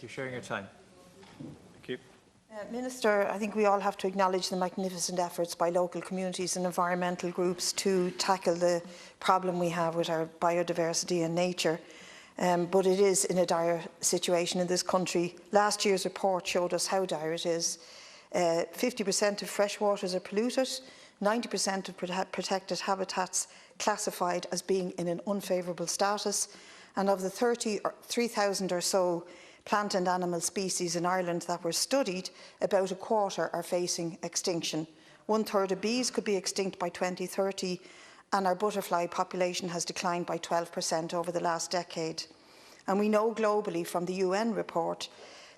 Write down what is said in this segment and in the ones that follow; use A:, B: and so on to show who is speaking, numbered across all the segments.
A: You're sharing your time. Thank you.
B: Minister, I think we all have to acknowledge the magnificent efforts by local communities and environmental groups to tackle the problem we have with our biodiversity and nature. But it is in a dire situation in this country. Last year's report showed us how dire it is. 50% of freshwaters are polluted, 90% of protected habitats classified as being in an unfavourable status, and of the 3,000 or so plant and animal species in Ireland that were studied, about a quarter are facing extinction. 1/3 of bees could be extinct by 2030, and our butterfly population has declined by 12% over the last decade. And we know globally from the UN report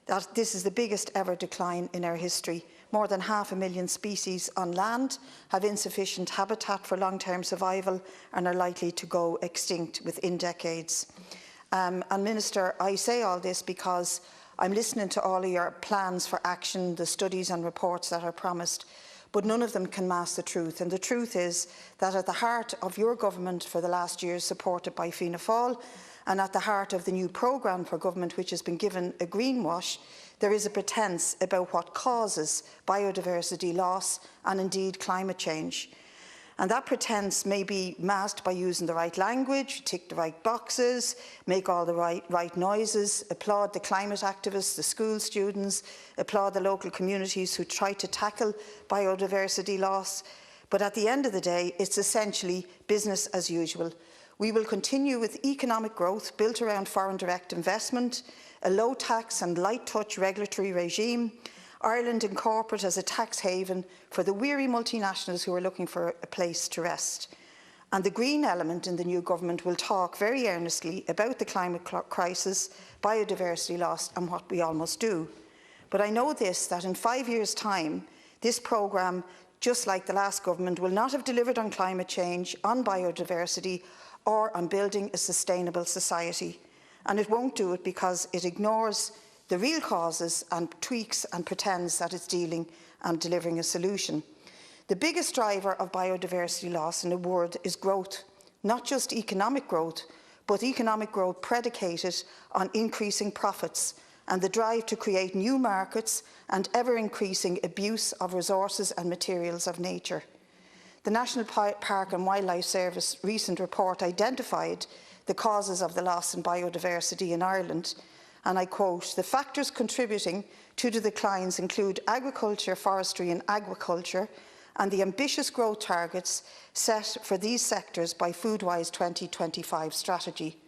B: that this is the biggest ever decline in our history. More than 500,000 species on land have insufficient habitat for long-term survival and are likely to go extinct within decades. And Minister, I say all this because I'm listening to all of your plans for action, the studies and reports that are promised, but none of them can mask the truth. And the truth is that at the heart of your government for the last years, supported by Fianna Fáil, and at the heart of the new programme for government, which has been given a greenwash, there is a pretence about what causes biodiversity loss and indeed climate change. And that pretence may be masked by using the right language, tick the right boxes, make all the right noises, applaud the climate activists, the school students, applaud the local communities who try to tackle biodiversity loss. But at the end of the day, it's essentially business as usual. We will continue with economic growth built around foreign direct investment, a low tax and light touch regulatory regime, Ireland in corporate as a tax haven for the weary multinationals who are looking for a place to rest. And the green element in the new government will talk very earnestly about the climate crisis, biodiversity loss and what we all must do. But I know this, that in 5 years' time, this programme, just like the last government, will not have delivered on climate change, on biodiversity or on building a sustainable society. And it won't do it because it ignores the real causes and tweaks and pretends that it's dealing and delivering a solution. The biggest driver of biodiversity loss, in a word, is growth. Not just economic growth, but economic growth predicated on increasing profits and the drive to create new markets and ever-increasing abuse of resources and materials of nature. The National Park and Wildlife Service recent report identified the causes of the loss in biodiversity in Ireland, and I quote, "The factors contributing to the declines include agriculture, forestry and aquaculture, and the ambitious growth targets set for these sectors by Foodwise 2025 strategy."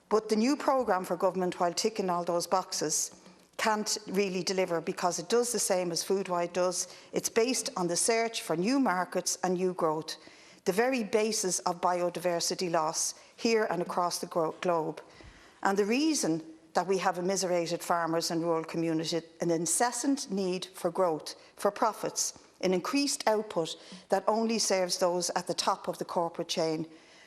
B: But the new programme for government, while ticking all those boxes, can't really deliver because it does the same as Foodwise does. It's based on the search for new markets and new growth, the very basis of biodiversity loss here and across the globe. And the reason that we have immiserated farmers and rural communities, an incessant need for growth, for profits, an increased output that only serves those at the top of the corporate chain,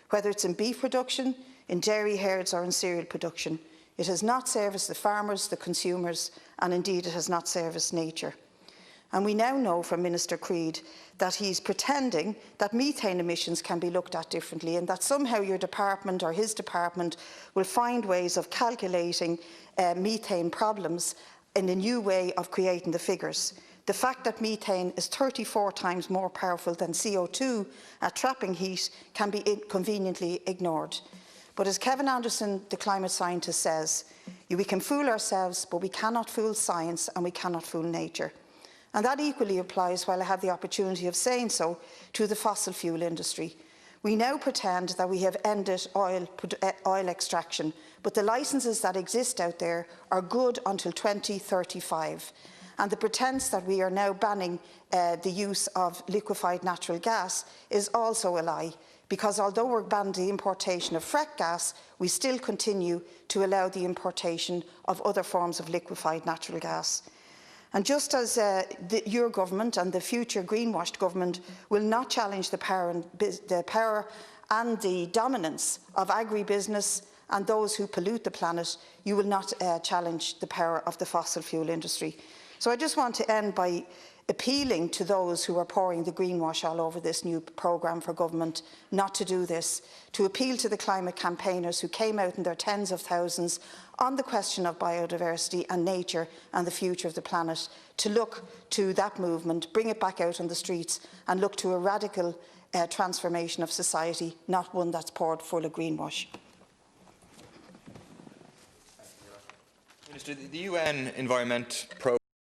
B: whether it's in beef production, in dairy herds or in cereal production. It has not serviced the farmers, the consumers, and indeed it has not serviced nature. And we now know from Minister Bríd that he's pretending that methane emissions can be looked at differently and that somehow your department or his department will find ways of calculating methane problems in a new way of creating the figures. The fact that methane is 34 times more powerful than CO2 at trapping heat can be conveniently ignored. But as Kevin Anderson, the climate scientist, says, we can fool ourselves, but we cannot fool science and we cannot fool nature. And that equally applies, while I have the opportunity of saying so, to the fossil fuel industry. We now pretend that we have ended oil extraction, but the licences that exist out there are good until 2035. And the pretence that we are now banning the use of liquefied natural gas is also a lie, because although we're banning the importation of frack gas, we still continue to allow the importation of other forms of liquefied natural gas. And just as your government and the future greenwashed government will not challenge the power and the dominance of agribusiness and those who pollute the planet, you will not challenge the power of the fossil fuel industry. So I just want to end by appealing to those who are pouring the greenwash all over this new programme for government not to do this, to appeal to the climate campaigners who came out in their tens of thousands on the question of biodiversity and nature and the future of the planet, to look to that movement, bring it back out on the streets and look to a radical transformation of society, not one that's poured full of greenwash.
C: Minister, the UN Environment Programme